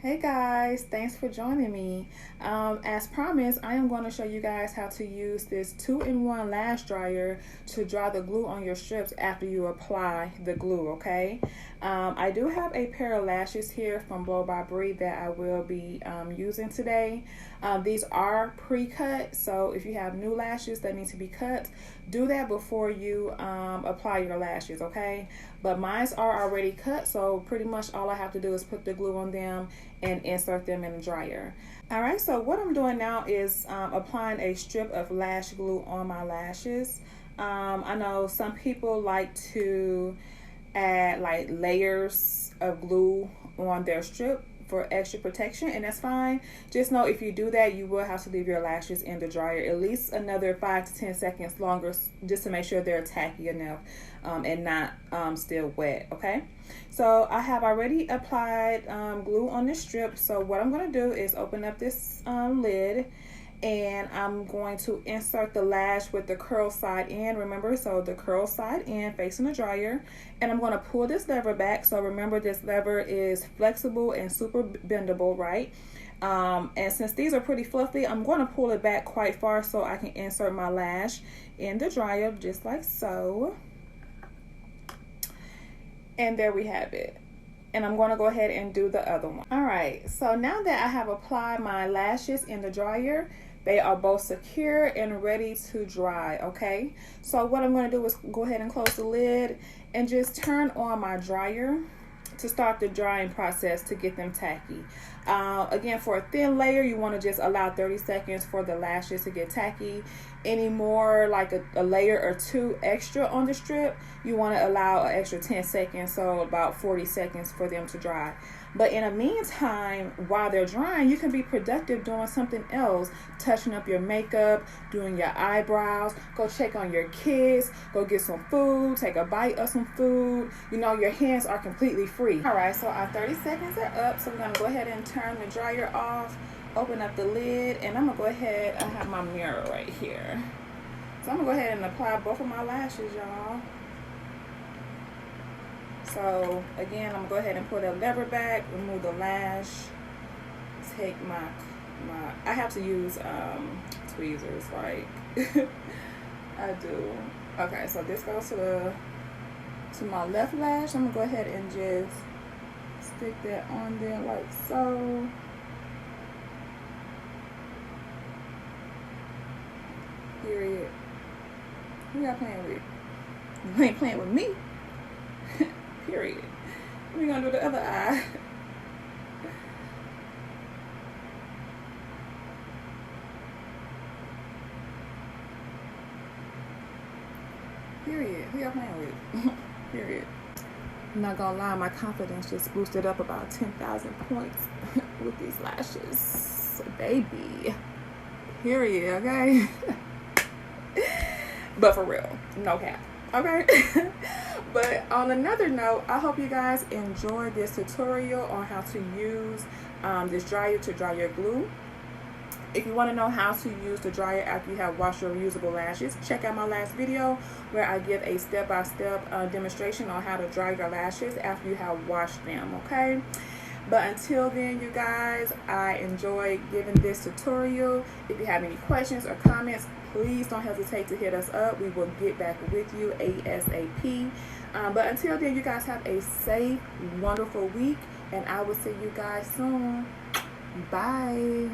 Hey guys, thanks for joining me. As promised, I am going to show you guys how to use this 2-in-1 lash dryer to dry the glue on your strips after you apply the glue, okay? I do have a pair of lashes here from Blow by Bree that I will be using today. These are pre-cut, so if you have new lashes that need to be cut, do that before you apply your lashes, okay? But mine are already cut, so pretty much all I have to do is put the glue on them and insert them in the dryer. All right, so what I'm doing now is applying a strip of lash glue on my lashes. I know some people like to add like layers of glue on their strip for extra protection, and that's fine. Just know if you do that, you will have to leave your lashes in the dryer at least another 5 to 10 seconds longer, just to make sure they're tacky enough and not still wet, okay? So I have already applied glue on this strip, so what I'm going to do is open up this lid, and I'm going to insert the lash with the curl side in, remember, so the curl side in facing the dryer, and I'm going to pull this lever back. So remember, this lever is flexible and super bendable, right? And since these are pretty fluffy, I'm going to pull it back quite far so I can insert my lash in the dryer just like so. And there we have it. And I'm going to go ahead and do the other one. All right, so now that I have applied my lashes in the dryer, they are both secure and ready to dry, okay? So what I'm going to do is go ahead and close the lid and just turn on my dryer to start the drying process to get them tacky. Again, for a thin layer, you want to just allow 30 seconds for the lashes to get tacky. Any more, like a layer or two extra on the strip, you want to allow an extra 10 seconds, so about 40 seconds for them to dry. But in the meantime, while they're drying, you can be productive doing something else, touching up your makeup, doing your eyebrows, go check on your kids, go get some food, take a bite of some food. You know, your hands are completely free. All right, so our 30 seconds are up, so we're going to go ahead and turn the dryer off, open up the lid, and I'm going to go ahead, I have my mirror right here. So I'm going to go ahead and apply both of my lashes, y'all. So again, I'm gonna go ahead and pull that lever back, remove the lash, take my I have to use tweezers, like I do. Okay, so this goes to my left lash. I'm gonna go ahead and just stick that on there like so. Period. Who y'all playing with? You ain't playing with me. Period. We're gonna do the other eye. Period. Who y'all playing with? Period. I'm not gonna lie, my confidence just boosted up about 10,000 points with these lashes. So baby. Period, okay? But for real, no cap. Okay. But on another note, I hope you guys enjoyed this tutorial on how to use this dryer to dry your glue. If you want to know how to use the dryer after you have washed your reusable lashes, check out my last video where I give a step-by-step demonstration on how to dry your lashes after you have washed them, okay? But until then, you guys, I enjoyed giving this tutorial. If you have any questions or comments, please don't hesitate to hit us up. We will get back with you ASAP. But until then, you guys have a safe, wonderful week, and I will see you guys soon. Bye.